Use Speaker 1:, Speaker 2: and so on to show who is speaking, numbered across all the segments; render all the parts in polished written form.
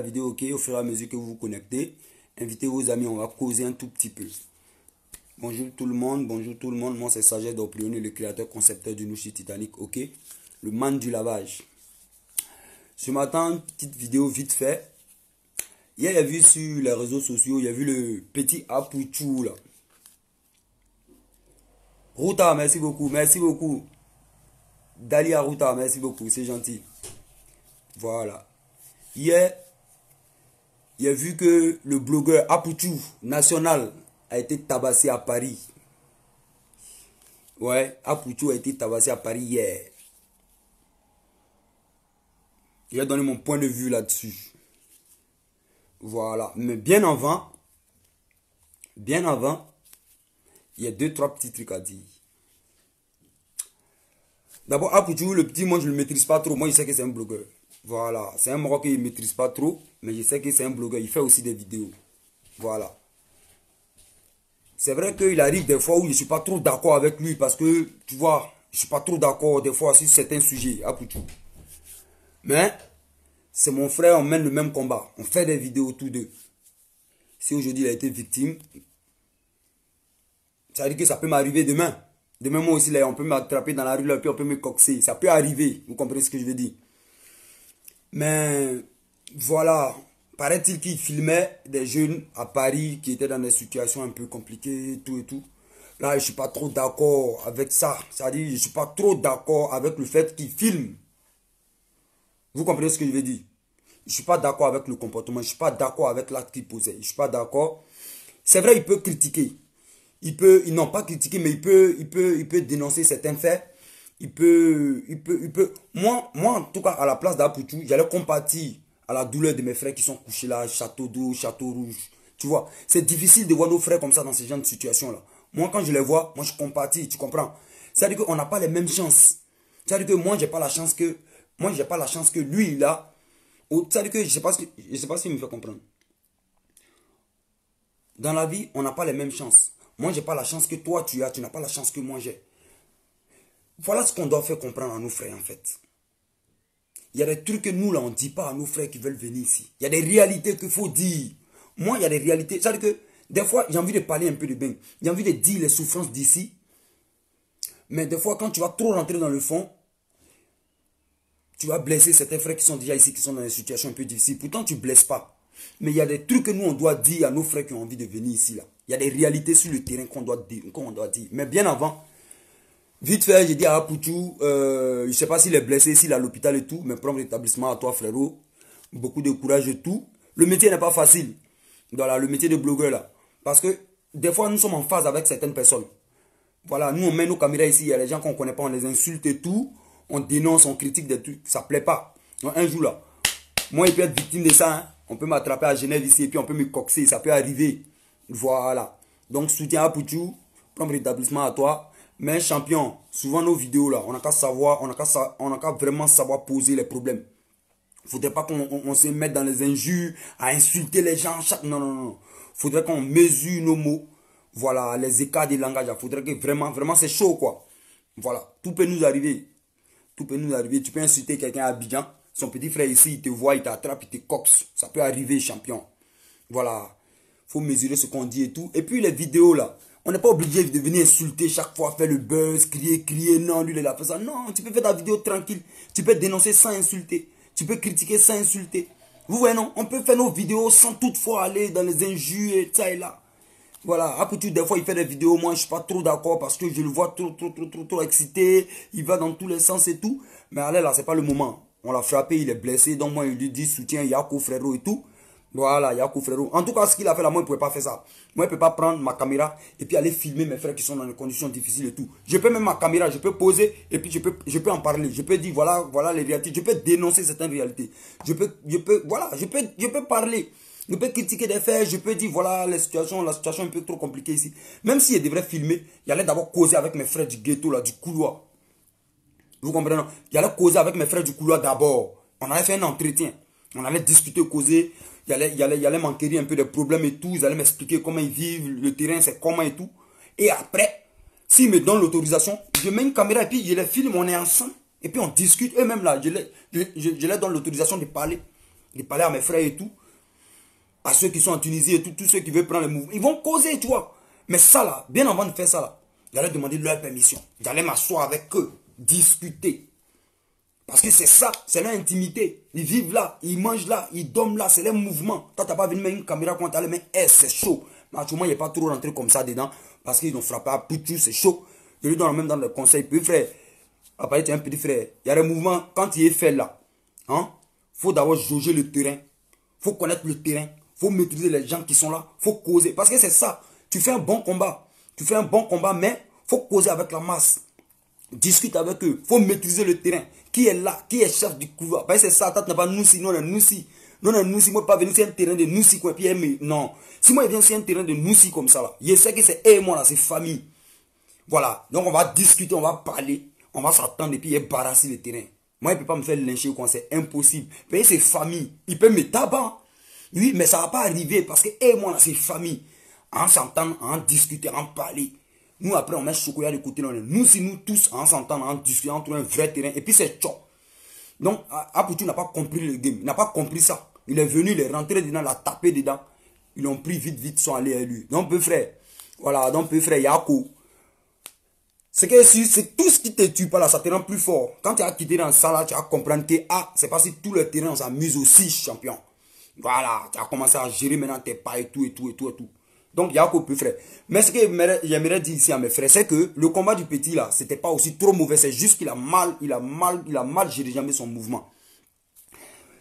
Speaker 1: la vidéo, ok, au fur et à mesure que vous vous connectez, invitez vos amis, on va causer un tout petit peu. Bonjour tout le monde, moi c'est Sagesse Doplioni, le créateur concepteur du Nushi Titanic, ok, le man du lavage. Ce matin, petite vidéo vite fait. Hier, il y a vu sur les réseaux sociaux, il y a vu le petit Apouchou là. Ruta, merci beaucoup, merci beaucoup. Dalia Ruta, merci beaucoup, c'est gentil. Voilà. Hier, il a vu que le blogueur Apouchou national a été tabassé à Paris. Ouais, Apouchou a été tabassé à Paris hier. Je vais donner mon point de vue là-dessus. Voilà. Mais bien avant, il y a deux, trois petits trucs à dire. D'abord, Apouchou, le petit, moi je ne le maîtrise pas trop. Moi je sais que c'est un blogueur. Voilà. C'est un Marocain qui ne maîtrise pas trop. Mais je sais que c'est un blogueur. Il fait aussi des vidéos. Voilà. C'est vrai qu'il arrive des fois où je ne suis pas trop d'accord avec lui. Parce que, tu vois, je ne suis pas trop d'accord des fois sur certains sujets. Apouchou. Mais, c'est mon frère, on mène le même combat. On fait des vidéos tous deux. Si aujourd'hui il a été victime, ça veut dire que ça peut m'arriver demain. Demain, moi aussi, là, on peut m'attraper dans la rue, là, puis on peut me coxer. Ça peut arriver. Vous comprenez ce que je veux dire? Mais, voilà. Paraît-il qu'il filmait des jeunes à Paris qui étaient dans des situations un peu compliquées, tout et tout. Là, je ne suis pas trop d'accord avec ça. C'est-à-dire, je ne suis pas trop d'accord avec le fait qu'il filme. Vous comprenez ce que je veux dire? Je ne suis pas d'accord avec le comportement. Je ne suis pas d'accord avec l'acte qu'il posait. Je ne suis pas d'accord. C'est vrai, il peut critiquer. Ils n'ont pas critiqué, mais il peut dénoncer certains faits. Moi, en tout cas, à la place d'Apouchou, j'allais compatir à la douleur de mes frères qui sont couchés là, Château d'eau, Château Rouge. Tu vois, c'est difficile de voir nos frères comme ça dans ce genre de situation-là. Moi, quand je les vois, moi, je compatis, tu comprends? C'est-à-dire qu'on n'a pas les mêmes chances. C'est-à-dire que moi, j'ai pas la chance que lui, il a. C'est-à-dire que je sais pas s'il me fait comprendre. Dans la vie, on n'a pas les mêmes chances. Moi, j'ai pas la chance que toi, tu as. Tu n'as pas la chance que moi, j'ai. Voilà ce qu'on doit faire comprendre à nos frères, en fait. Il y a des trucs que nous, là, on ne dit pas à nos frères qui veulent venir ici. Il y a des réalités qu'il faut dire. Moi, il y a des réalités. C'est-à-dire que, des fois, j'ai envie de parler un peu de bien. J'ai envie de dire les souffrances d'ici. Mais des fois, quand tu vas trop rentrer dans le fond, tu vas blesser certains frères qui sont déjà ici, qui sont dans des situations un peu difficiles. Pourtant, tu ne blesses pas. Mais il y a des trucs que nous, on doit dire à nos frères qui ont envie de venir ici, là. Il y a des réalités sur le terrain qu'on doit dire. Mais bien avant, vite fait, j'ai dit à Apouchou, je ne sais pas s'il est blessé, s'il est à l'hôpital et tout, mais prends l'établissement à toi, frérot. Beaucoup de courage et tout. Le métier n'est pas facile. Voilà, le métier de blogueur, là. Parce que, des fois, nous sommes en phase avec certaines personnes. Voilà, nous, on met nos caméras ici, il y a les gens qu'on ne connaît pas, on les insulte et tout. On dénonce, on critique des trucs, ça ne plaît pas. Donc, un jour, là, moi, il peut être victime de ça, hein. On peut m'attraper à Genève ici et puis on peut me coxer, ça peut arriver. Voilà. Donc, soutien à Pouchou, prends l'établissement à toi. Mais champion, souvent nos vidéos là, on n'a qu'à savoir, on n'a qu'à vraiment savoir poser les problèmes. Il ne faudrait pas qu'on se mette dans les injures, à insulter les gens. Non, non, non. Il faudrait qu'on mesure nos mots. Voilà, les écarts de langage. Il faudrait que vraiment, vraiment c'est chaud quoi. Voilà, tout peut nous arriver. Tout peut nous arriver. Tu peux insulter quelqu'un à Abidjan. Son petit frère ici, il te voit, il t'attrape, il te coxe. Ça peut arriver, champion. Voilà. Il faut mesurer ce qu'on dit et tout. Et puis les vidéos là. On n'est pas obligé de venir insulter chaque fois, faire le buzz, crier. Non, lui, il a fait ça. Non, tu peux faire ta vidéo tranquille. Tu peux dénoncer sans insulter. Tu peux critiquer sans insulter. Vous voyez, non? On peut faire nos vidéos sans toutefois aller dans les injures et ça et là. Voilà, Apouchou, des fois, il fait des vidéos. Moi, je ne suis pas trop d'accord parce que je le vois trop excité. Il va dans tous les sens et tout. Mais allez, là, ce n'est pas le moment. On l'a frappé, il est blessé. Donc, moi, il lui dit soutien, Yako, frérot et tout. Voilà, Yako, frérot. En tout cas, ce qu'il a fait là, moi, il ne pouvait pas faire ça. Moi, il ne peut pas prendre ma caméra et puis aller filmer mes frères qui sont dans des conditions difficiles et tout. Je peux même ma caméra, je peux poser et puis je peux en parler. Je peux dire, voilà les réalités. Je peux dénoncer certaines réalités. Je peux parler. Je peux critiquer des faits, je peux dire, voilà, la situation est un peu trop compliquée ici. Même si je devrais filmer, il allait d'abord causer avec mes frères du ghetto, là, du couloir. Vous comprenez? Il allait causer avec mes frères du couloir d'abord. On allait faire un entretien. On allait discuter, causer. Il allait m'enquérir un peu des problèmes et tout. Ils allaient m'expliquer comment ils vivent, le terrain, c'est comment et tout. Et après, s'ils me donnent l'autorisation, je mets une caméra et puis je les filme, on est ensemble. Et puis on discute. Eux-mêmes là, je leur donne l'autorisation de parler. de parler à mes frères et tout, à ceux qui sont en Tunisie et tout, tous ceux qui veulent prendre le mouvement. Ils vont causer, tu vois. Mais ça là, bien avant de faire ça là, j'allais demander leur permission. J'allais m'asseoir avec eux, discuter. Parce que c'est ça, c'est leur intimité. Ils vivent là, ils mangent là, ils dorment là, c'est leur mouvement. Toi, tu n'as pas venu mettre une caméra quand tu as les mains, c'est chaud. Mais actuellement, il n'est pas trop rentré comme ça dedans. Parce qu'ils ont frappé à Poutou, c'est chaud. Je lui donne même dans le conseil. Puis frère, après tu es un petit frère. Il y a des mouvements, quand il est fait là, hein, faut d'abord jauger le terrain. Faut connaître le terrain. Faut maîtriser les gens qui sont là. Faut causer. Parce que c'est ça. Tu fais un bon combat. Tu fais un bon combat, mais faut causer avec la masse. Discute avec eux. Faut maîtriser le terrain. Qui est là? Qui est chef du couloir? Parce que c'est ça. Tu n'as pas nous si, non, nous si. Non, nous si. Moi, pas venir sur un terrain de nous si, quoi. Puis, non. Si moi, je viens sur un terrain de nous si comme ça, là. Je sais que c'est eux et moi, là. C'est famille. Voilà. Donc, on va discuter, on va parler. On va s'attendre et puis embarrasser le terrain. Moi, il ne peut pas me faire lyncher, quoi. C'est impossible. Mais c'est famille. Il peut me tabac. Oui, mais ça ne va pas arriver parce que eux et moi, là, c'est famille. En s'entendre, en discuter, en parler. Nous, après, on met chocolat de côté. Nous, si nous tous, en s'entendant, en discutant, on trouve un vrai terrain. Et puis, c'est tchop. Donc, Apoutou n'a pas compris le game. Il n'a pas compris ça. Il est venu, il est rentré dedans, il a tapé dedans. Ils l'ont pris vite, ils sont allés à lui. Donc, peu frère. Voilà, donc, peu frère, Yako. C'est que c'est tout ce qui te tue pas là, ça te rend plus fort. Quand tu as quitté dans ça là, tu vas comprendre que, c'est parce que tout le terrain, on s'amuse aussi, champion. Voilà, tu as commencé à gérer maintenant tes pas et tout, et tout, et tout, et tout. Donc, il y a un peu frère. Mais ce que j'aimerais dire ici à mes frères, c'est que le combat du petit là, c'était pas aussi trop mauvais. C'est juste qu'il a mal géré jamais son mouvement.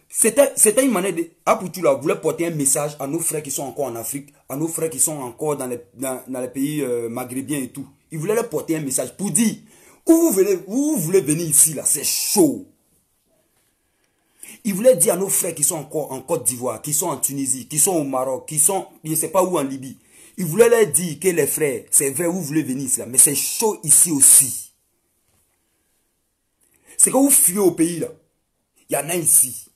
Speaker 1: C'était une manière de... Apoutou là voulait porter un message à nos frères qui sont encore en Afrique, à nos frères qui sont encore dans les pays maghrébiens et tout. Il voulait leur porter un message pour dire, où vous voulez venir ici là, c'est chaud. Il voulait dire à nos frères qui sont encore en Côte d'Ivoire, qui sont en Tunisie, qui sont au Maroc, qui sont, je ne sais pas où en Libye. Il voulait leur dire que les frères, c'est vrai, vous voulez venir ici, là, mais c'est chaud ici aussi. C'est que vous fuyez au pays, là. Il y en a ici.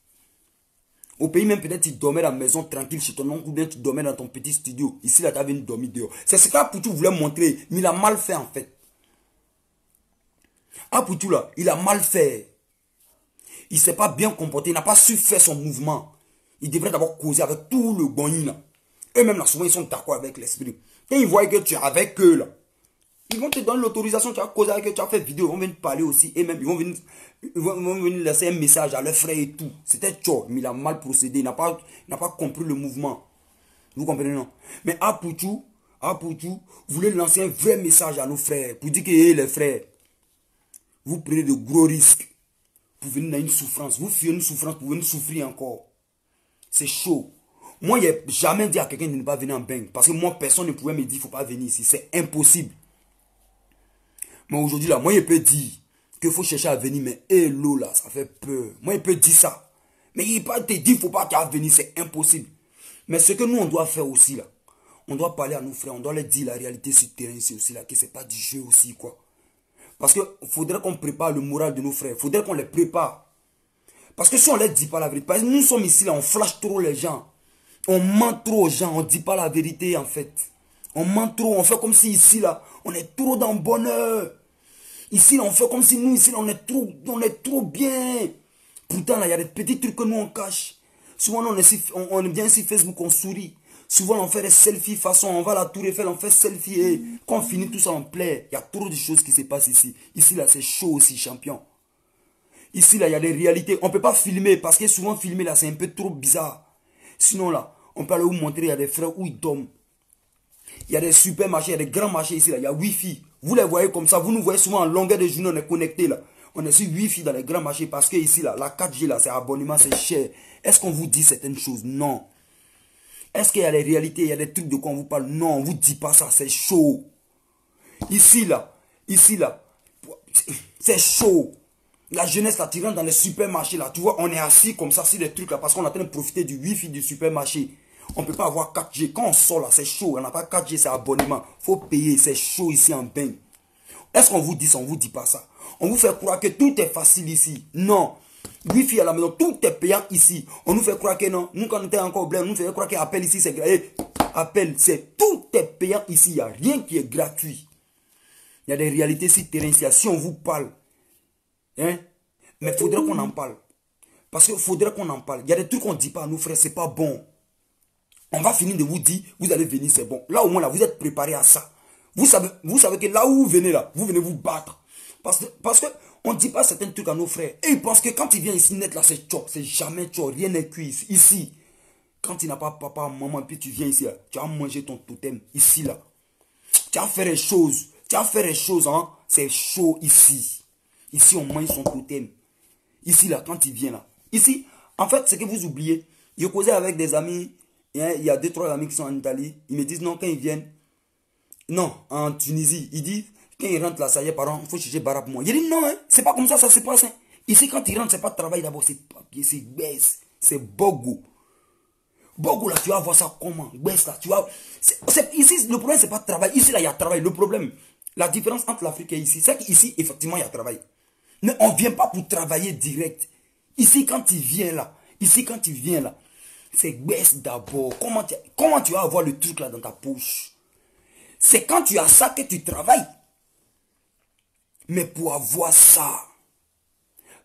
Speaker 1: Au pays, même peut-être tu dormais à la maison tranquille chez ton oncle ou bien tu dormais dans ton petit studio. Ici, là, tu as venu dormir dehors. C'est ce qu'Apoutou voulait montrer, mais il a mal fait en fait. Apoutou, là, il a mal fait. Il ne s'est pas bien comporté, il n'a pas su faire son mouvement. Il devrait d'abord causer avec tout le bonny là. Eux-mêmes là, souvent ils sont d'accord avec l'esprit. Quand ils voient que tu es avec eux là, ils vont te donner l'autorisation, tu as causé avec eux, tu as fait vidéo, ils vont venir parler aussi. Et même ils vont venir laisser un message à leurs frères et tout. C'était tchou, mais il a mal procédé, il n'a pas compris le mouvement. Vous comprenez non? Mais Apoutou voulait lancer un vrai message à nos frères pour dire que les frères, vous prenez de gros risques. Pour venir dans une souffrance. Vous fuyez une souffrance pour venir souffrir encore. C'est chaud. Moi, je n'ai jamais dit à quelqu'un de ne pas venir en bain. Parce que moi, personne ne pouvait me dire qu'il ne faut pas venir ici. C'est impossible. Mais aujourd'hui, là, moi, je peux dire qu'il faut chercher à venir. Mais hello, là, ça fait peur. Moi, je peux dire ça. Mais il ne peut pas te dire qu'il ne faut pas venir. C'est impossible. Mais ce que nous, on doit faire aussi, là, on doit parler à nos frères. On doit leur dire la réalité sur le terrain ici aussi, là, que ce n'est pas du jeu aussi, quoi. Parce qu'il faudrait qu'on prépare le moral de nos frères. Il faudrait qu'on les prépare. Parce que si on ne leur dit pas la vérité, parce que nous sommes ici, là, on flash trop les gens. On ment trop aux gens, on ne dit pas la vérité en fait. On ment trop, on fait comme si ici, là, on est trop dans le bonheur. Ici, là, on fait comme si nous, ici, là, on est trop bien. Pourtant, là, il y a des petits trucs que nous, on cache. Souvent, on est bien sur Facebook, on sourit. Souvent, on fait des selfies façon, on va à la Tour Eiffel, on fait selfie et quand on finit tout ça, on plaît. Il y a trop de choses qui se passent ici. Ici, là, c'est chaud aussi, champion. Ici, là, il y a des réalités. On ne peut pas filmer parce que souvent, filmer, là, c'est un peu trop bizarre. Sinon, là, on peut aller vous montrer, il y a des frères où ils dorment. Il y a des supermarchés, il y a des grands marchés ici, là. Il y a Wi-Fi. Vous les voyez comme ça. Vous nous voyez souvent en longueur de journée, on est connectés, là. On est sur Wi-Fi dans les grands marchés parce que ici, là, la 4G, là, c'est abonnement, c'est cher. Est-ce qu'on vous dit certaines choses? Non. Est-ce qu'il y a des réalités, il y a des trucs de quoi on vous parle? Non, on ne vous dit pas ça, c'est chaud. Ici, là, c'est chaud. La jeunesse, là, tu rentres dans les supermarchés, là, tu vois, on est assis comme ça sur des trucs, là, parce qu'on est en train de profiter du Wi-Fi du supermarché. On ne peut pas avoir 4G. Quand on sort, là, c'est chaud. On n'a pas 4G, c'est abonnement. Il faut payer, c'est chaud ici en bain. Est-ce qu'on vous dit ça? On ne vous dit pas ça. On vous fait croire que tout est facile ici. Non. Wi-Fi à la maison, tout est payant ici. On nous fait croire que non. Nous, quand on était encore au bled, on nous fait croire qu'appel ici, c'est gratuit. Appel, c'est tout est payant ici. Il n'y a rien qui est gratuit. Il y a des réalités sur le terrain ici. Si on vous parle, hein, mais il faudrait qu'on en parle. Parce qu'il faudrait qu'on en parle. Il y a des trucs qu'on ne dit pas à nos frères, c'est pas bon. On va finir de vous dire, vous allez venir, c'est bon. Là, au moins, là, vous êtes préparés à ça. Vous savez que là où vous venez, là, vous venez vous battre. Parce que on ne dit pas certains trucs à nos frères. Et ils pensent que quand ils viennent ici, net, là, c'est tchok. C'est jamais tchok. Rien n'est cuit ici. Quand il n'a pas papa, maman, puis tu viens ici, là, tu as mangé ton totem. Ici, là. Tu as fait les choses. Tu as fait les choses, hein. C'est chaud ici. Ici, on mange son totem. Ici, là, quand il vient, là. Ici, en fait, c'est que vous oubliez. Je causais avec des amis. Il y a 2-3 amis qui sont en Italie. Ils me disent non, quand ils viennent. Non, en Tunisie. Ils disent, quand ils rentrent là, ça y est, pardon, il faut chercher Bara pour moi. Il dit non, hein, c'est pas comme ça se passe. Hein. Ici, quand ils rentrent, c'est pas travail d'abord, c'est papier, c'est baisse, c'est bogo. Bogo là, tu vas voir ça comment. Baisse là, tu vas. Ici, le problème, c'est pas travail. Ici, là, il y a travail. Le problème, la différence entre l'Afrique et ici, c'est qu'ici, effectivement, il y a travail. Mais on ne vient pas pour travailler direct. Ici, quand il vient là, c'est baisse d'abord. Comment tu vas avoir le truc là dans ta poche? C'est quand tu as ça que tu travailles. Mais pour avoir ça.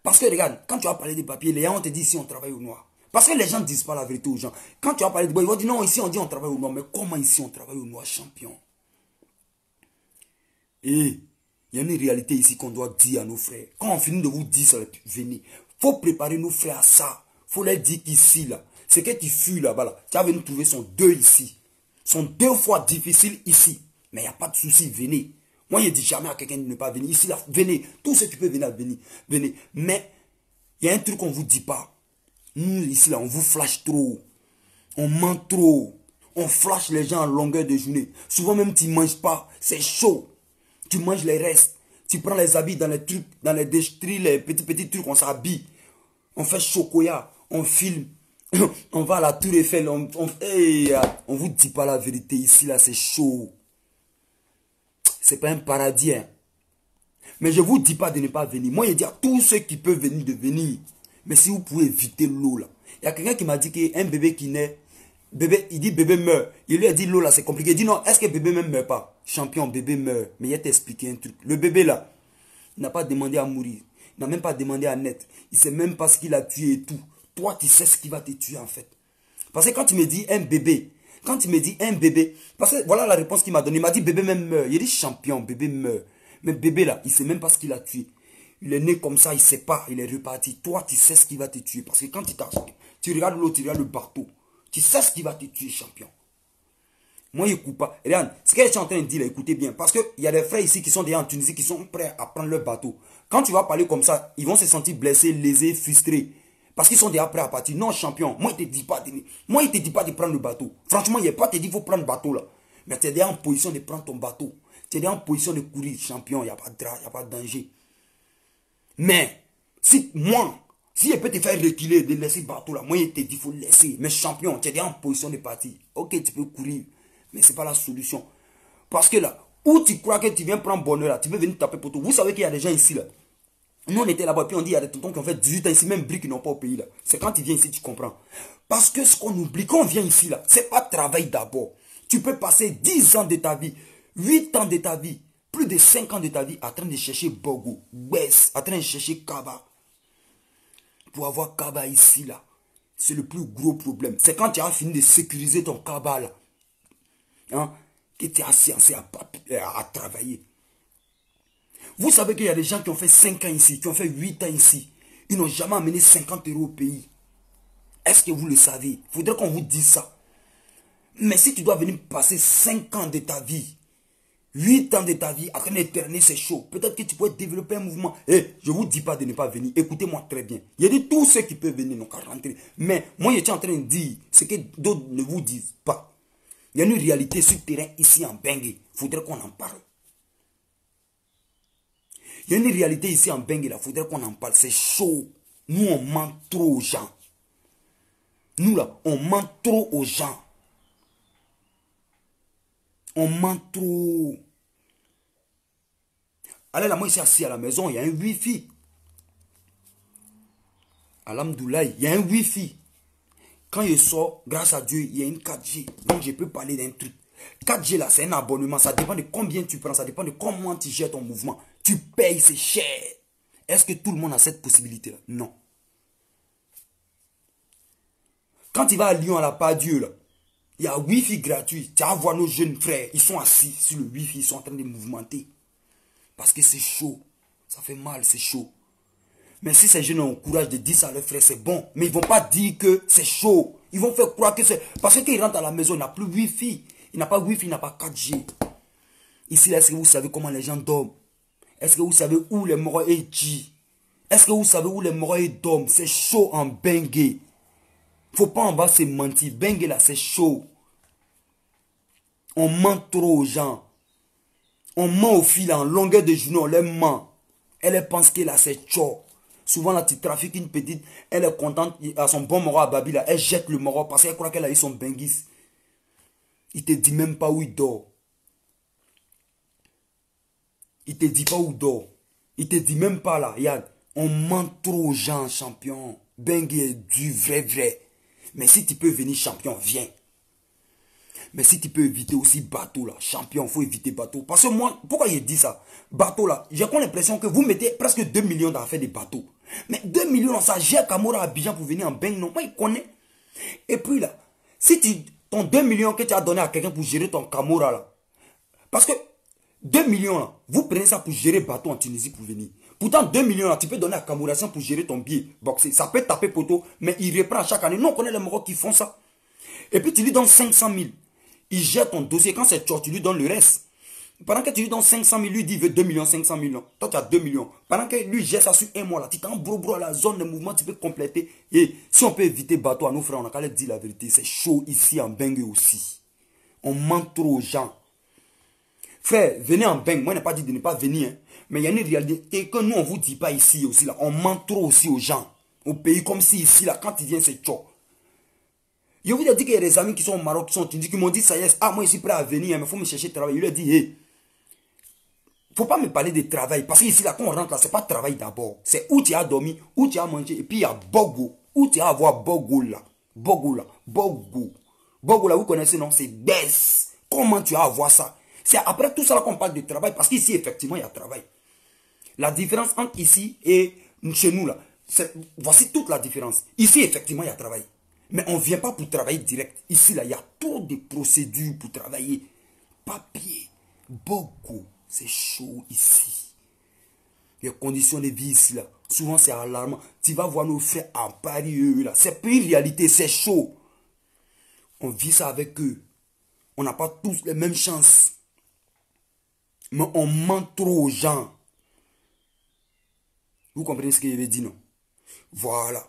Speaker 1: Parce que regarde, quand tu vas parler des papiers, les gens vont te dire ici on travaille au noir. Parce que les gens ne disent pas la vérité aux gens. Quand tu vas parler de bois, ils vont dire non, ici on dit on travaille au noir. Mais comment ici on travaille au noir, champion? Et il y a une réalité ici qu'on doit dire à nos frères. Quand on finit de vous dire ça, venez. Il faut préparer nos frères à ça. Il faut leur dire qu'ici, là, c'est que tu fuis là-bas, là. Tu as venu trouver son deux ici. Son 2 fois difficile ici. Mais il n'y a pas de souci, venez. Moi, je ne dis jamais à quelqu'un de ne pas venir. Ici, là, venez. Tout ce qui peut venir, venez. Mais, il y a un truc qu'on ne vous dit pas. Nous, ici, là, on vous flash trop. On ment trop. On flash les gens en longueur de journée. Souvent même, tu ne manges pas. C'est chaud. Tu manges les restes. Tu prends les habits dans les trucs, dans les déchetteries, les petits trucs, on s'habille. On fait chocolat. On filme. On va à la Tour Eiffel. On vous dit pas la vérité. Ici, là, c'est chaud. C'est pas un paradis. Hein. Mais je vous dis pas de ne pas venir. Moi, je dis à tous ceux qui peuvent venir de venir. Mais si vous pouvez éviter l'eau là. Il y a quelqu'un qui m'a dit qu'un bébé qui naît, bébé, il dit bébé meurt. Il lui a dit l'eau là c'est compliqué. Il dit non, est-ce que bébé même meurt pas? Champion, bébé meurt. Mais il a t'expliqué un truc. Le bébé là, il n'a pas demandé à mourir. Il n'a même pas demandé à naître. Il sait même pas ce qu'il a tué et tout. Toi, tu sais ce qui va te tuer en fait. Parce que quand tu me dis un bébé, parce que voilà la réponse qu'il m'a donnée. Il m'a dit bébé même meurt. Il dit champion, bébé meurt. Mais bébé là, il sait même pas ce qu'il a tué. Il est né comme ça, il ne sait pas, il est reparti. Toi, tu sais ce qui va te tuer. Parce que quand tu regardes l'autre, tu regardes le bateau. Tu sais ce qui va te tuer, champion. Moi, je n'écoute pas. Regarde, ce que je suis en train de dire, là, écoutez bien. Parce qu'il y a des frères ici qui sont déjà en Tunisie, qui sont prêts à prendre leur bateau. Quand tu vas parler comme ça, ils vont se sentir blessés, lésés, frustrés. Parce qu'ils sont déjà prêts à partir. Non, champion, moi, il ne te dit pas de prendre le bateau. Franchement, il n'y a pas te dit qu'il faut prendre le bateau, là. Mais tu es déjà en position de prendre ton bateau. Tu es déjà en position de courir, champion. Il n'y a pas de drap, il n'y a pas de danger. Mais, si je peux te faire reculer, de laisser le bateau là, moi je te dis, il faut le laisser. Mais champion, tu es déjà en position de partir. Ok, tu peux courir, mais ce n'est pas la solution. Parce que là, où tu crois que tu viens prendre bonheur là, tu peux venir taper pour tout. Vous savez qu'il y a des gens ici là. Nous on était là-bas, puis on dit, il y a des tontons qui ont fait 18 ans ici, même briques qui n'ont pas au pays là. C'est quand tu viens ici, tu comprends. Parce que ce qu'on oublie, quand on vient ici là, c'est pas travail d'abord. Tu peux passer 10 ans de ta vie, 8 ans de ta vie, plus de 5 ans de ta vie en train de chercher Bogo, Bess, en train de chercher Kaba. Pour avoir Kaba ici, là, c'est le plus gros problème. C'est quand tu as fini de sécuriser ton Kaba, là, hein, que tu es assez à travailler. Vous savez qu'il y a des gens qui ont fait 5 ans ici, qui ont fait 8 ans ici. Ils n'ont jamais amené 50 € au pays. Est-ce que vous le savez? Il faudrait qu'on vous dise ça. Mais si tu dois venir passer 5 ans de ta vie, 8 ans de ta vie, en train d'éterner, c'est chaud. Peut-être que tu pourrais développer un mouvement. Et je ne vous dis pas de ne pas venir. Écoutez-moi très bien. Il y a de tous ceux qui peuvent venir, n'ont qu'à rentrer. Mais moi, je suis en train de dire ce que d'autres ne vous disent pas. Il y a une réalité sur le terrain ici en Bengue. Il faudrait qu'on en parle. Il y a une réalité ici en Bengue, il faudrait qu'on en parle. C'est chaud. Nous, on ment trop aux gens. Nous, là, on ment trop aux gens. On ment trop. Allez, là, moi, ici, assis à la maison, il y a un Wi-Fi. Alhamdoulilah, il y a un Wi-Fi. Quand je sors, grâce à Dieu, il y a une 4G. Donc, je peux parler d'un truc. 4G, là, c'est un abonnement. Ça dépend de combien tu prends. Ça dépend de comment tu gères ton mouvement. Tu payes, c'est cher. Est-ce que tout le monde a cette possibilité-là? Non. Quand tu vas à Lyon, à la Part-Dieu, là, il y a Wi-Fi gratuit. Tu vas voir nos jeunes frères. Ils sont assis sur le Wi-Fi. Ils sont en train de mouvementer. Parce que c'est chaud. Ça fait mal, c'est chaud. Mais si ces jeunes ont le courage de dire ça à leurs frères, c'est bon. Mais ils ne vont pas dire que c'est chaud. Ils vont faire croire que c'est... Parce que quand ils rentrent à la maison, il n'a plus Wi-Fi. Il n'a pas Wi-Fi, il n'a pas 4G. Ici, est-ce que vous savez comment les gens dorment? Est-ce que vous savez où les Moroïs dit? Est-ce que vous savez où les Moroïs dorment? C'est chaud en Bengue. Faut pas en bas se mentir. Bengue là, c'est chaud. On ment trop aux gens. On ment aux filles en longueur de journée, on les ment. Elle pense que là, c'est chaud. Souvent, là, tu trafiques une petite, elle est contente, à son bon moro à Babi, là, elle jette le moro parce qu'elle croit qu'elle a eu son benguis. Il te dit même pas où il dort. Il te dit pas où il dort. Il te dit même pas là. Regarde, on ment trop aux gens, champion. Bengue est du vrai. Mais si tu peux venir champion, viens. Mais si tu peux éviter aussi bateau là, champion, il faut éviter bateau. Parce que moi, pourquoi j'ai dit ça? Bateau là, j'ai l'impression que vous mettez presque 2 millions dans l'affaire des bateaux. Mais 2 millions, ça gère Camora à Abidjan pour venir en Beng, non? Moi, il connaît. Et puis là, si ton 2 millions que tu as donné à quelqu'un pour gérer ton Camora là, parce que 2 millions là, vous prenez ça pour gérer bateau en Tunisie pour venir. Pourtant, 2 millions là, tu peux donner à Camora pour gérer ton billet boxé. Ça peut taper poteau, mais il reprend chaque année. Nous, on connaît les Maroc qui font ça. Et puis, tu lui donnes 500 000. Il gère ton dossier. Quand c'est toi, tu lui donnes le reste. Pendant que tu lui donnes 500 000, lui dit il veut 2 millions, 500 000. Non. Toi, tu as 2 millions. Pendant que lui gère ça sur un mois, là, tu t'en bro à la zone de mouvement, tu peux compléter. Et si on peut éviter bateau à nos frères, on a qu'à leur dire la vérité. C'est chaud ici en Bengue aussi. On ment trop aux gens. Frère, venez en Bengue. Moi, je n'ai pas dit de ne pas venir. Hein. Mais il y a une réalité que nous, on ne vous dit pas ici aussi. Là. On ment trop aussi aux gens. Au pays comme si ici, là, quand ils viennent, c'est chaud. Je vous ai dit qu'il y a des amis qui sont au Maroc, qui m'ont dit, ça y est, ah, moi je suis prêt à venir, mais il faut me chercher travail. Je lui ai dit, hey, faut pas me parler de travail. Parce qu'ici, là, quand on rentre là, c'est pas travail d'abord. C'est où tu as dormi, où tu as mangé, et puis il y a Bogo. Où tu as à voir Bogo là. Bogo là. Bogo. Bogo là, vous connaissez, non? C'est baisse. Comment tu as à voir ça? C'est après tout ça là qu'on parle de travail, parce qu'ici, effectivement, il y a travail. La différence entre ici et chez nous là, voici toute la différence. Ici, effectivement, il y a travail. Mais on ne vient pas pour travailler direct. Ici, là, il y a trop de procédures pour travailler. Papier, beaucoup, c'est chaud ici. Les conditions de vie ici, là, souvent c'est alarmant. Tu vas voir nos frères en Paris, eux, là. C'est plus une réalité, c'est chaud. On vit ça avec eux. On n'a pas tous les mêmes chances. Mais on ment trop aux gens. Vous comprenez ce que je veux dire, non? Voilà.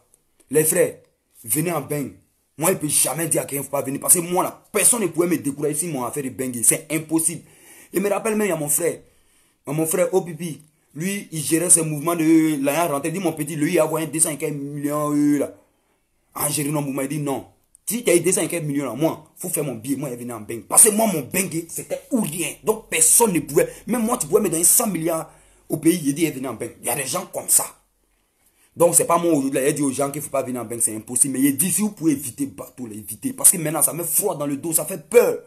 Speaker 1: Les frères, venez en Beng. Moi, je ne peux jamais dire à quelqu'un qu'il ne faut pas venir. Parce que moi, là, personne ne pouvait me décourager si mon affaire de Bengue. C'est impossible. Je me rappelle même, il y a mon frère. Mon frère Opipi. Lui, il gérait ses mouvements de l'année rentrée. Il dit, mon petit, lui, il a envoyé 250 millions là. En gérant mon mouvement, il dit non. Si tu as eu 250 millions là, moi, il faut faire mon billet. Moi, je venais en Bengue. Parce que moi, mon Bengue, c'était ou rien. Donc, personne ne pouvait. Même moi, tu pouvais me donner 100 milliards au pays. Il dit, je venais en Bengue. Il y a des gens comme ça. Donc, c'est pas moi aujourd'hui, il dit aux gens qu'il ne faut pas venir en Bengue, c'est impossible. Mais il dit, si vous pouvez éviter bateau, éviter. Parce que maintenant, ça met froid dans le dos, ça fait peur.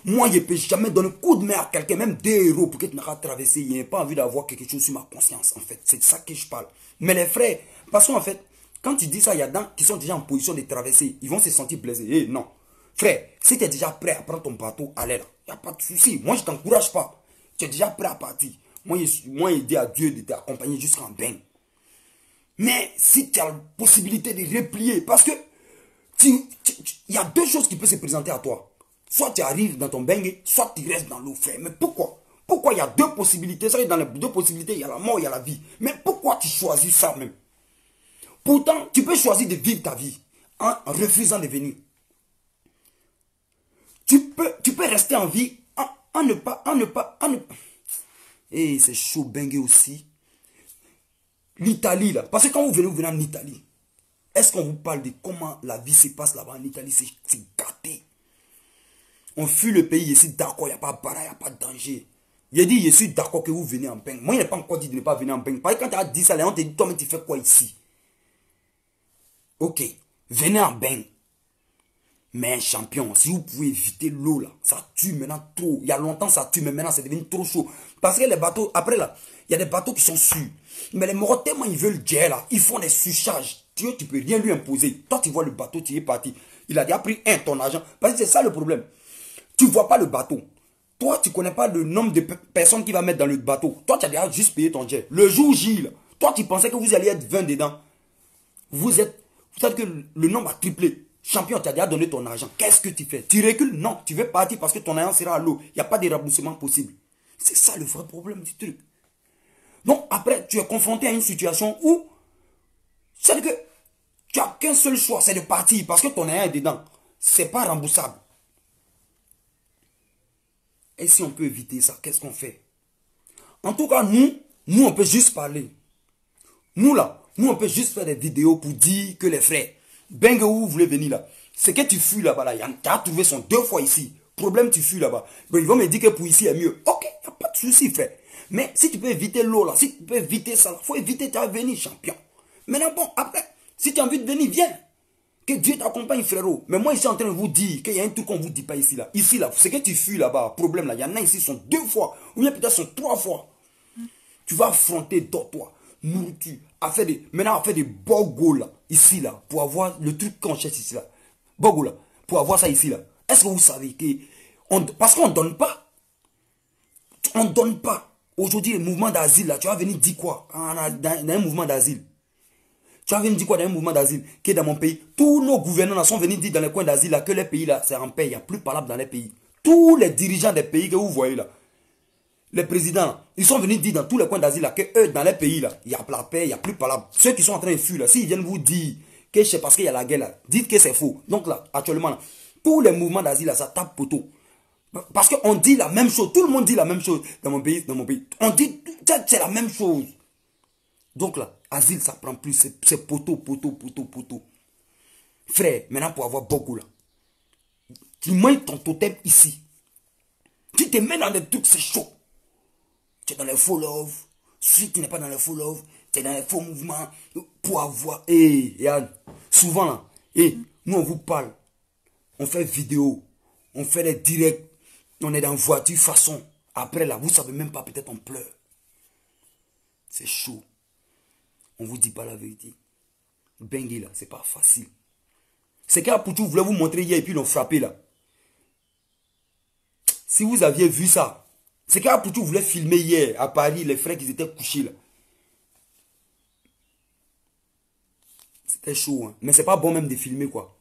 Speaker 1: Moi, je ne peux jamais donner un coup de main à quelqu'un, même 2 euros pour que tu n'aies pas traversé. Je n'ai pas envie d'avoir quelque chose sur ma conscience, en fait. C'est de ça que je parle. Mais les frères, parce qu'en fait, quand tu dis ça, il y a des gens qui sont déjà en position de traverser. Ils vont se sentir blessés. Eh, non. Frère, si tu es déjà prêt à prendre ton bateau, allez là. Il n'y a pas de souci. Moi, je ne t'encourage pas. Tu es déjà prêt à partir. Moi, je dis à Dieu de t'accompagner jusqu'en Bengue. Mais si tu as la possibilité de replier, parce que il y a 2 choses qui peuvent se présenter à toi. Soit tu arrives dans ton Bengue, soit tu restes dans l'eau, frère. Mais pourquoi? Pourquoi il y a 2 possibilités? Ça, dans les 2 possibilités, il y a la mort, il y a la vie. Mais pourquoi tu choisis ça même? Pourtant, tu peux choisir de vivre ta vie en refusant de venir. Tu peux rester en vie en ne pas. Et c'est chaud, Bengue aussi. L'Italie, là. Parce que quand vous venez en Italie, est-ce qu'on vous parle de comment la vie se passe là-bas en Italie? C'est gâté. On fuit le pays, je suis d'accord, il n'y a pas de barre, il n'y a pas de danger. J'ai dit, je suis d'accord que vous venez en Bengue. Moi, je n'ai pas encore dit de ne pas venir en Bengue. Parce que quand tu as dit ça, on te dit, toi, mais tu fais quoi ici? Ok, venez en Bengue. Mais champion, si vous pouvez éviter l'eau là, ça tue maintenant trop. Il y a longtemps ça tue, mais maintenant c'est devenu trop chaud. Parce que les bateaux, après là, il y a des bateaux qui sont sûrs. Mais les Marocains, tellement ils veulent guerre là, ils font des surcharges. tu peux rien lui imposer. Toi, tu vois le bateau, tu es parti. Il a déjà pris ton argent. Parce que c'est ça le problème. Tu ne vois pas le bateau. Toi, tu ne connais pas le nombre de personnes qui va mettre dans le bateau. Toi, tu as déjà juste payé ton jet. Le jour J, toi, tu pensais que vous alliez être 20 dedans. Vous savez que le nombre a triplé. Champion, tu as déjà donné ton argent. Qu'est-ce que tu fais? Tu recules? Non, tu veux partir parce que ton argent sera à l'eau. Il n'y a pas de remboursement possible. C'est ça le vrai problème du truc. Donc après, tu es confronté à une situation où c'est que tu n'as qu'un seul choix, c'est de partir parce que ton argent est dedans. Ce n'est pas remboursable. Et si on peut éviter ça, qu'est-ce qu'on fait? En tout cas, nous on peut juste parler. Nous là, on peut juste faire des vidéos pour dire que les frères, Bengue où vous voulez venir là, c'est que tu fuis là-bas là, tu as trouvé son 2 fois ici. Problème, tu fuis là-bas. Bon, ils vont me dire que pour ici est mieux. Ok, il n'y a pas de souci, frère. Mais si tu peux éviter l'eau là, si tu peux éviter ça, il faut éviter, tu vas venir, champion. Maintenant, bon, après, si tu as envie de venir, viens. Que Dieu t'accompagne, frérot. Mais moi, je suis en train de vous dire qu'il y a un truc qu'on ne vous dit pas ici là. Ici là, c'est que tu fuis là-bas, problème là, il y en a ici, sont 2 fois, ou bien peut-être sont 3 fois. Tu vas affronter toi, nourriture, maintenant à faire des bogos là, ici là, pour avoir le truc qu'on cherche ici là. Bogo là, pour avoir ça ici là. Est-ce que vous savez que, parce qu'on ne donne pas, on ne donne pas. Aujourd'hui, le mouvement d'asile là, tu vas venir dire quoi dans un mouvement d'asile? Tu vas venir dire quoi dans un mouvement d'asile qui est dans mon pays? Tous nos gouvernants sont venus dire dans les coins d'asile là que les pays là, c'est en paix, il n'y a plus de palabres dans les pays. Tous les dirigeants des pays que vous voyez là, les présidents, ils sont venus dire dans tous les coins d'asile là que eux, dans les pays là, il y a la paix, il n'y a plus de palabres. Ceux qui sont en train de fuir là, s'ils viennent vous dire que c'est parce qu'il y a la guerre là, dites que c'est faux. Donc là, actuellement, là, tous les mouvements d'asile là, ça tape poteau. Parce qu'on dit la même chose, tout le monde dit la même chose dans mon pays, On dit, c'est la même chose. Donc là, asile, ça prend plus, c'est poteau. Frère, maintenant pour avoir beaucoup là, tu mets ton totem ici. Tu te mets dans des trucs, c'est chaud. Tu es dans les faux love. Si tu n'es pas dans les faux love, tu es dans les faux mouvements pour avoir. Yann, souvent là, nous on vous parle, on fait vidéo, on fait des directs, on est dans voiture façon. Après là, vous ne savez même pas, peut-être on pleure. C'est chaud. On ne vous dit pas la vérité. Bengue là, c'est pas facile. C'est qu'Apoutou voulait vous montrer hier et puis ils l'ont frappé là. Si vous aviez vu ça, c'est qu'Apoutou voulait filmer hier à Paris les frères qui étaient couchés là. C'était chaud, hein. Mais c'est pas bon même de filmer quoi.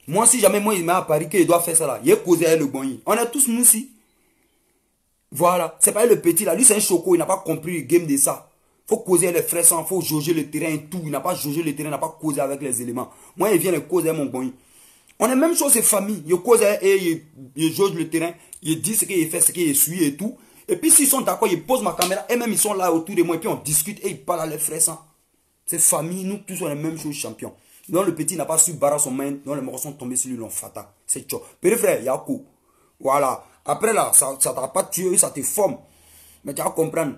Speaker 1: Moi, si jamais moi il met à Paris qu'il doit faire ça là, il est causé avec le Boigny. On est tous nous aussi. Voilà. C'est pas le petit là. Lui c'est un choco, il n'a pas compris le game de ça. Faut causer les frères sans, faut jauger le terrain et tout. Il n'a pas jaugé le terrain, il n'a pas causé avec les éléments. Moi, il vient le causer avec mon Boigny. On est même chose, c'est famille. Il cause et il jauge le terrain. Il dit ce qu'il fait, ce qu'il suit et tout. Et puis s'ils sont d'accord, ils posent ma caméra. Et même ils sont là autour de moi. Et puis on discute et ils parlent à les frères sans. C'est famille, nous tous on est la même chose, champion. Donc le petit n'a pas su barrer son main. Donc les morts sont tombés sur lui, l'ont fata. C'est tcho. Père frère, Yako. Voilà. Après là, ça ne t'a pas tué, ça te forme. Mais tu vas comprendre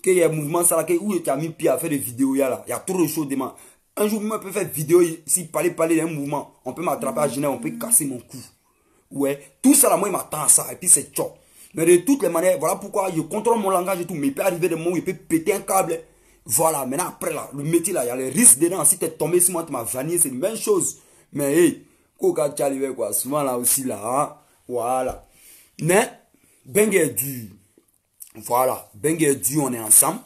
Speaker 1: qu'il y a un mouvement ça là, où tu as mis pied à faire des vidéos là. Il y a trop de choses demain. Un jour, moi, je peux faire vidéo, si parler d'un mouvement, on peut m'attraper à Genève, on peut casser mon cou. Ouais, tout ça là, moi, il m'attend à ça, et puis c'est tcho. Mais de toutes les manières, voilà pourquoi je contrôle mon langage et tout, mais il peut arriver des moments où il peut péter un câble. Voilà, maintenant après là, le métier là, il y a les risques dedans. Si tu es tombé sur moi, tu m'as vanillé, c'est une même chose. Mais hey, quoi tu arrives quoi, souvent là aussi là, hein? Voilà. Mais, Bengue est dur. Voilà, Bengue est dur, on est ensemble.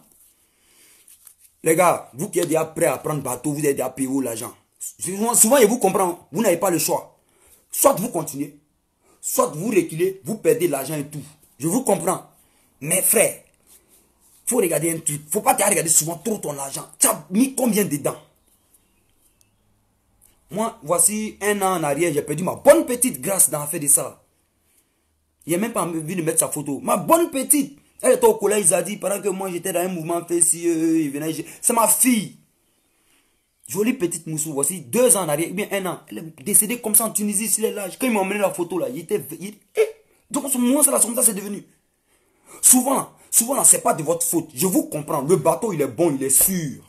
Speaker 1: Les gars, vous qui êtes déjà prêts à prendre bateau, vous êtes déjà payé l'argent. Souvent, je vous comprends, vous n'avez pas le choix. Soit vous continuez, soit vous reculez, vous perdez l'argent et tout. Je vous comprends. Mais frère, il faut regarder un truc. Il ne faut pas te regarder souvent trop ton argent. Tu as mis combien dedans? Moi, voici 1 an en arrière, j'ai perdu ma bonne petite grâce dans l'affaire de ça. Il n'a même pas envie de mettre sa photo. Ma bonne petite. Elle était au collège, il a dit, pendant que moi j'étais dans un mouvement fait si il venait. C'est ma fille. Jolie petite moussou, voici 2 ans en arrière, bien 1 an. Elle est décédée comme ça en Tunisie, s'il est là. Quand ils m'ont emmené la photo là, il était. Donc ce moment là, comme ça c'est devenu. Souvent, c'est pas de votre faute. Je vous comprends. Le bateau, il est bon, il est sûr.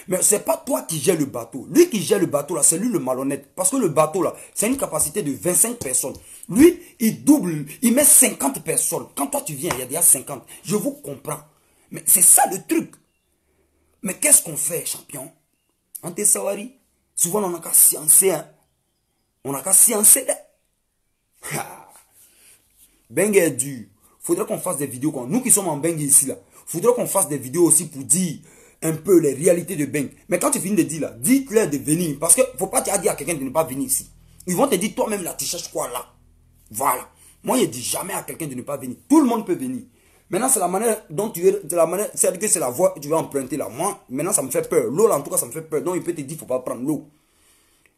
Speaker 1: Mais c'est pas toi qui gères le bateau. Lui qui gère le bateau là, c'est lui le malhonnête. Parce que le bateau là, c'est une capacité de 25 personnes. Lui, il double, il met 50 personnes. Quand toi tu viens, il y a déjà 50. Je vous comprends. Mais c'est ça le truc. Mais qu'est-ce qu'on fait, champion? Ante Sawari, Souvent, on n'a qu'à sciencer. Hein. On n'a qu'à sciencer. Bengue est dur. Faudrait qu'on fasse des vidéos. Nous qui sommes en Bengue ici, là, faudrait qu'on fasse des vidéos aussi pour dire un peu les réalités de Bengue. Mais quand tu finis de dire là, dites-leur de venir. Parce que faut pas dire à quelqu'un de ne pas venir ici. Ils vont te dire toi-même là, tu cherches quoi là? Voilà. Moi, je ne dis jamais à quelqu'un de ne pas venir. Tout le monde peut venir. Maintenant, c'est la manière dont tu es. C'est-à-dire que c'est la voie que tu vas emprunter là. Moi, maintenant, ça me fait peur. L'eau là, en tout cas, ça me fait peur. Donc, il peut te dire, il ne faut pas prendre l'eau.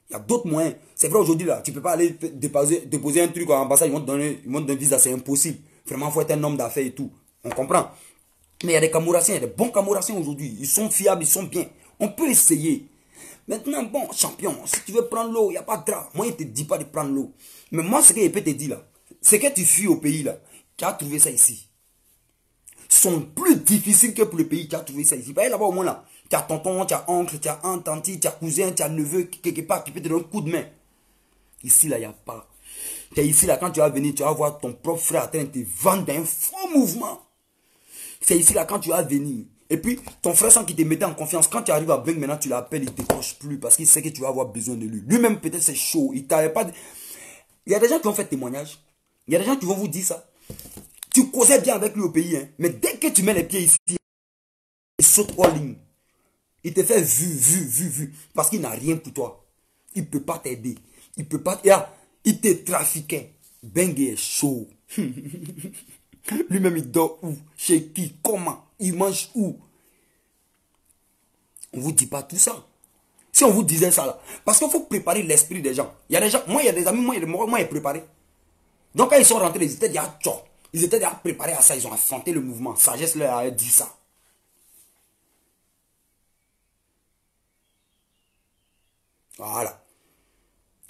Speaker 1: Il y a d'autres moyens. C'est vrai, aujourd'hui, là, tu ne peux pas aller déposer un truc à l'ambassade, ils vont te donner un visa, c'est impossible. Vraiment, il faut être un homme d'affaires et tout. On comprend. Mais il y a des Camourassiens, il y a des bons Camourassiens aujourd'hui. Ils sont fiables, ils sont bien. On peut essayer. Maintenant, bon, champion, si tu veux prendre l'eau, il n'y a pas de drap. Moi, il ne te dit pas de prendre l'eau. Mais moi, ce que je peux te dire là, c'est que tu fuis au pays là. Tu as trouvé ça ici. Sont plus difficiles que pour le pays. Tu as trouvé ça ici. Là-bas, au moins là. Tu as tonton, tu as oncle, tu as un tante, tu as cousin, tu as neveu, quelque part qui peut te donner un coup de main. Ici, là, il n'y a pas. Tu es ici, là, quand tu vas venir, tu vas voir ton propre frère en train de te vendre un faux mouvement. C'est ici, là, quand tu vas venir. Et puis, ton frère, sans qu'il te mette en confiance, quand tu arrives à Bengue, maintenant, tu l'appelles, il ne décroche plus parce qu'il sait que tu vas avoir besoin de lui. Lui-même, peut-être, c'est chaud. Il t'avait pas... Il y a des gens qui ont fait témoignage. Il y a des gens qui vont vous dire ça. Tu causais bien avec lui au pays, hein, mais dès que tu mets les pieds ici, il saute en ligne. Il te fait vu. Parce qu'il n'a rien pour toi. Il ne peut pas t'aider. Il peut pas... Il te trafiquait. Bengue est chaud. Lui-même, il dort où? Chez qui? Comment? Il mange où? On ne vous dit pas tout ça. Si on vous disait ça là, parce qu'il faut préparer l'esprit des gens. Il y a des gens, moi il y a des amis, moi il est préparé. Donc quand ils sont rentrés, ils étaient déjà tchou. Ils étaient déjà préparés à ça, ils ont affronté le mouvement. Sagesse leur a dit ça. Voilà.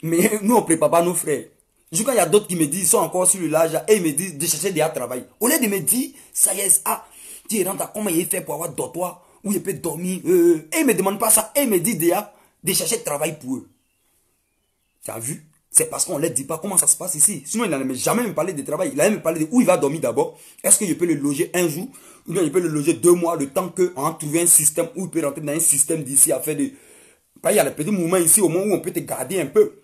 Speaker 1: Mais nous on ne prépare pas nos frères. Quand il y a d'autres qui me disent, ils sont encore sur le large, et ils me disent de chercher déjà travail. Au lieu de me dire, ça y est, tu rentres à comment il fait pour avoir dortoir, où il peut dormir. Et ils ne me demandent pas ça, et ils me disent déjà de chercher travail pour eux. Tu as vu? C'est parce qu'on ne leur dit pas comment ça se passe ici. Sinon, il n'allait jamais me parler de travail. Il allait me parler de où il va dormir d'abord. Est-ce que je peux le loger un jour? Ou bien je peux le loger 2 mois, le temps qu'on a trouvé un système où il peut rentrer dans un système d'ici à faire des... Il y a les petits mouvements ici au moins où on peut te garder un peu.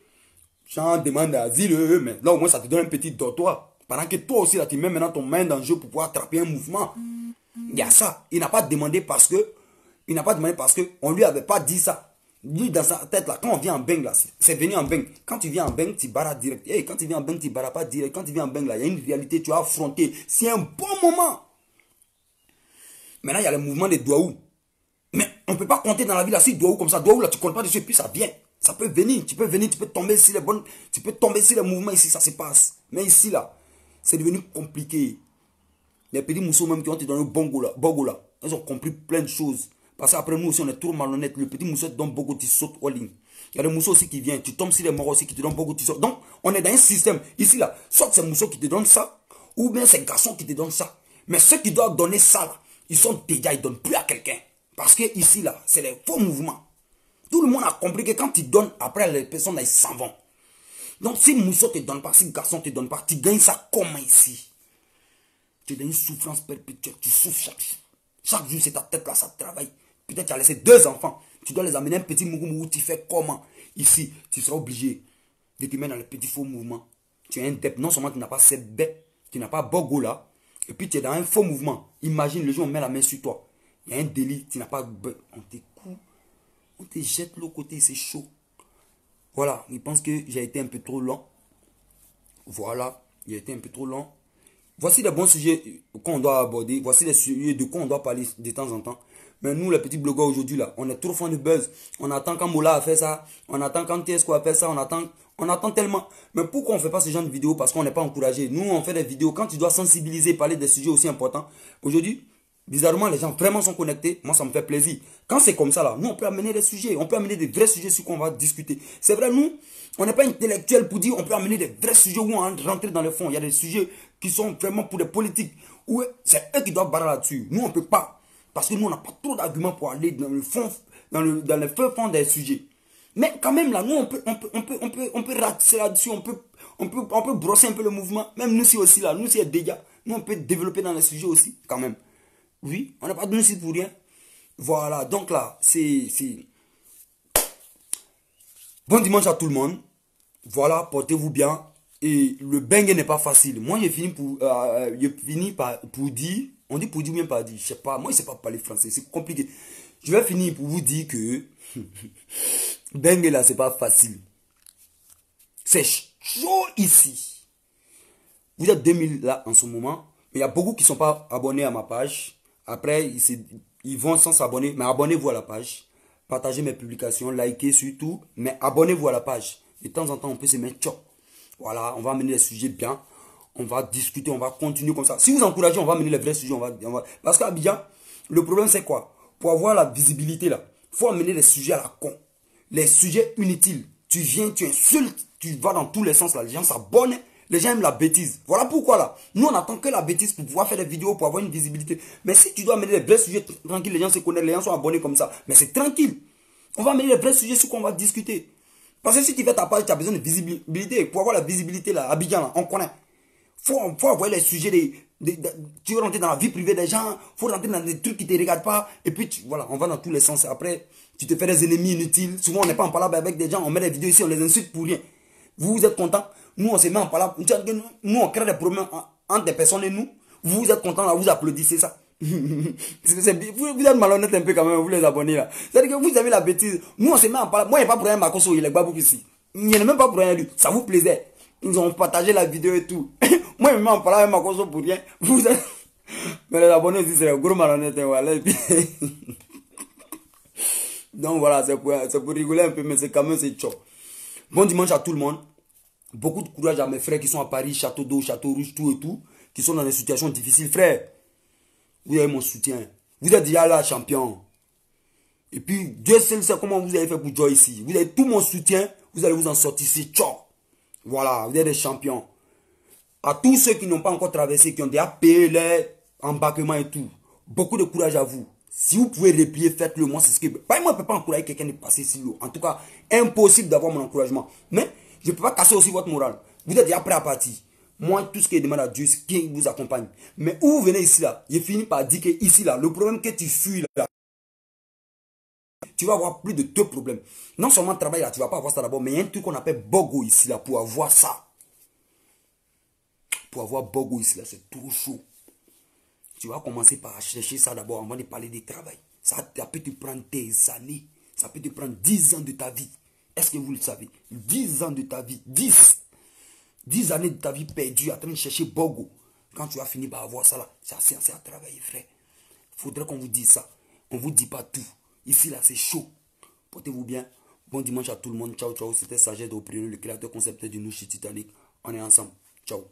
Speaker 1: Genre demande d'asile, mais là au moins ça te donne un petit dortoir. Pendant que toi aussi là tu mets maintenant ton main dans le jeu pour pouvoir attraper un mouvement. Il y a ça. Il n'a pas demandé parce que... Il n'a pas demandé parce qu'on ne lui avait pas dit ça. Lui, dans sa tête, là, quand on vient en Bengue, là, c'est venu en Bengue. Quand tu viens en Bengue, tu barras direct. Hey, quand tu viens en Bengue, tu barras pas direct. Quand tu viens en Bengue, là, il y a une réalité, tu as affronté. C'est un bon moment. Maintenant, il y a le mouvement des Douaou. Mais on ne peut pas compter dans la vie, là, si Douaou comme ça, Douaou, là, tu ne comptes pas dessus, puis ça vient. Ça peut venir, tu peux tomber sur les bonnes, tu peux tomber sur les mouvements ici, ça se passe. Mais ici, là, c'est devenu compliqué. Les petits mousseaux même qui ont été dans le bongo là, ils ont compris plein de choses. Parce qu'après nous aussi, on est trop malhonnête. Le petit mousseau te donne beaucoup, tu sautes en ligne. Il y a des mousseaux aussi qui viennent, tu tombes sur les morts aussi qui te donnent beaucoup, tu sautes. Donc, on est dans un système. Ici, là, soit c'est mousseau qui te donne ça, ou bien c'est garçon qui te donne ça. Mais ceux qui doivent donner ça, là, ils sont déjà, ils ne donnent plus à quelqu'un. Parce que ici, là, c'est les faux mouvements. Tout le monde a compris que quand tu donnes, après les personnes, là, ils s'en vont. Donc, si mousseau ne te donne pas, si le garçon ne te donne pas, tu gagnes ça comment ici? Tu es dans une souffrance perpétuelle, tu souffres chaque jour. Chaque jour, c'est ta tête là, ça travaille. Peut-être tu as laissé 2 enfants. Tu dois les amener un petit mouvement où tu fais comment? Ici, tu seras obligé de te mettre dans le petit faux mouvement. Tu es un dep. Non seulement tu n'as pas cette bête, tu n'as pas Bogo là, et puis tu es dans un faux mouvement. Imagine le jour où on met la main sur toi. Il y a un délit, tu n'as pas... On te coupe, on te jette l'autre côté, c'est chaud. Voilà, je pense que j'ai été un peu trop long. Voilà, j'ai été un peu trop long. Voici les bons sujets qu'on doit aborder. Voici les sujets de quoi on doit parler de temps en temps. Mais nous, les petits blogueurs aujourd'hui, là, on est trop fans de buzz. On attend quand Mola a fait ça. On attend quand TSQ a fait ça. On attend tellement. Mais pourquoi on ne fait pas ce genre de vidéos? Parce qu'on n'est pas encouragé. Nous, on fait des vidéos quand tu dois sensibiliser, parler des sujets aussi importants. Aujourd'hui, bizarrement, les gens vraiment sont connectés. Moi, ça me fait plaisir. Quand c'est comme ça, là, nous, on peut amener des sujets. On peut amener des vrais sujets sur quoi on va discuter. C'est vrai, nous, on n'est pas intellectuel pour dire on peut amener des vrais sujets où on rentre dans le fond. Il y a des sujets qui sont vraiment pour des politiques. Où c'est eux qui doivent barrer là-dessus. Nous, on ne peut pas. Parce que nous, on n'a pas trop d'arguments pour aller dans le fond, dans le feu fond des sujets. Mais quand même, là, nous, on peut ratisser là-dessus. On peut brosser un peu le mouvement. Même nous, si aussi, là, nous, si il y a des dégâts, nous, on peut développer dans les sujets aussi, quand même. Oui, on n'a pas donné ici pour rien. Voilà, donc là, c'est... Bon dimanche à tout le monde. Voilà, portez-vous bien. Et le bang n'est pas facile. Moi, j'ai fini par pour dire. On dit pour dire ou bien pas dire. Je sais pas. Moi, je sais pas parler français. C'est compliqué. Je vais finir pour vous dire que bang là, c'est pas facile. C'est chaud ici. Vous êtes 2000 là en ce moment. Mais il y a beaucoup qui ne sont pas abonnés à ma page. Après, ils vont sans s'abonner. Mais abonnez-vous à la page. Partagez mes publications, likez surtout. Mais abonnez-vous à la page. De temps en temps, on peut se mettre tchop. Voilà, on va amener les sujets bien. On va discuter, on va continuer comme ça. Si vous encouragez, on va amener les vrais sujets. Parce qu'à Abidjan, le problème c'est quoi? Pour avoir la visibilité là, il faut amener les sujets à la con. Les sujets inutiles. Tu viens, tu insultes, tu vas dans tous les sens là. Les gens s'abonnent. Les gens aiment la bêtise. Voilà pourquoi là. Nous, on attend que la bêtise pour pouvoir faire des vidéos, pour avoir une visibilité. Mais si tu dois amener les vrais sujets tranquilles, les gens se connaissent, les gens sont abonnés comme ça. Mais c'est tranquille. On va amener les vrais sujets sur quoi on va discuter. Parce que si tu fais ta page, tu as besoin de visibilité. Pour avoir la visibilité là, Abidjan là, on connaît. Faut avoir les sujets tu veux rentrer dans la vie privée des gens, faut rentrer dans des trucs qui ne te regardent pas. Et puis, voilà, on va dans tous les sens. Après, tu te fais des ennemis inutiles. Souvent, on n'est pas en palabre avec des gens. On met des vidéos ici, on les insulte pour rien. Vous êtes contents. Nous, on se met en palabre. Nous, on crée des problèmes entre des personnes et nous. Vous êtes contents, là, vous applaudissez ça. Vous êtes malhonnête un peu quand même, vous les abonnez là. C'est-à-dire que vous avez la bêtise. Nous, on se met en palabre. Moi, il n'y a pas pour rien Makoso, il est babou ici. Il n'y a même pas pour rien lui. Ça vous plaisait. Ils ont partagé la vidéo et tout. Moi, je m'en parle avec ma cause pour rien. Vous êtes... Mais les abonnés aussi, c'est un gros malhonnête. Voilà. Donc voilà, c'est pour rigoler un peu, mais c'est quand même c'est chaud. Bon dimanche à tout le monde. Beaucoup de courage à mes frères qui sont à Paris, Château d'Eau, Château Rouge, tout et tout. Qui sont dans des situations difficiles. Frère, vous avez mon soutien. Vous êtes déjà là, champion. Et puis, Dieu seul sait comment vous avez fait pour jouer ici. Vous avez tout mon soutien. Vous allez vous en sortir. C'est chaud. Voilà, vous êtes des champions. À tous ceux qui n'ont pas encore traversé, qui ont déjà payé les embarquements et tout, beaucoup de courage à vous. Si vous pouvez replier, faites-le. Moi, c'est ce que... Moi, je ne peux pas encourager quelqu'un de passer si l'eau. En tout cas, impossible d'avoir mon encouragement. Mais je ne peux pas casser aussi votre morale. Vous êtes déjà prêt à partir. Moi, tout ce que je demande à Dieu, c'est qu'il vous accompagne. Mais où vous venez ici, là, je finis par dire que ici, là, le problème que tu fuis, là, tu vas avoir plus de deux problèmes. Non seulement le travail, là, tu ne vas pas avoir ça d'abord, mais il y a un truc qu'on appelle Bogo ici, là, pour avoir ça. Pour avoir Bogo ici, là, c'est trop chaud. Tu vas commencer par chercher ça d'abord avant de parler de travail. Ça peut te prendre des années. Ça peut te prendre 10 ans de ta vie. Est-ce que vous le savez? 10 ans de ta vie. 10 années de ta vie perdue en train de chercher Bogo. Quand tu vas finir par avoir ça là, c'est à travailler, frère. Il faudrait qu'on vous dise ça. On ne vous dit pas tout. Ici, là, c'est chaud. Portez-vous bien. Bon dimanche à tout le monde. Ciao, ciao. C'était Sagesse d'Opréno, le créateur concepteur du Nouchi Titanic. On est ensemble. Ciao.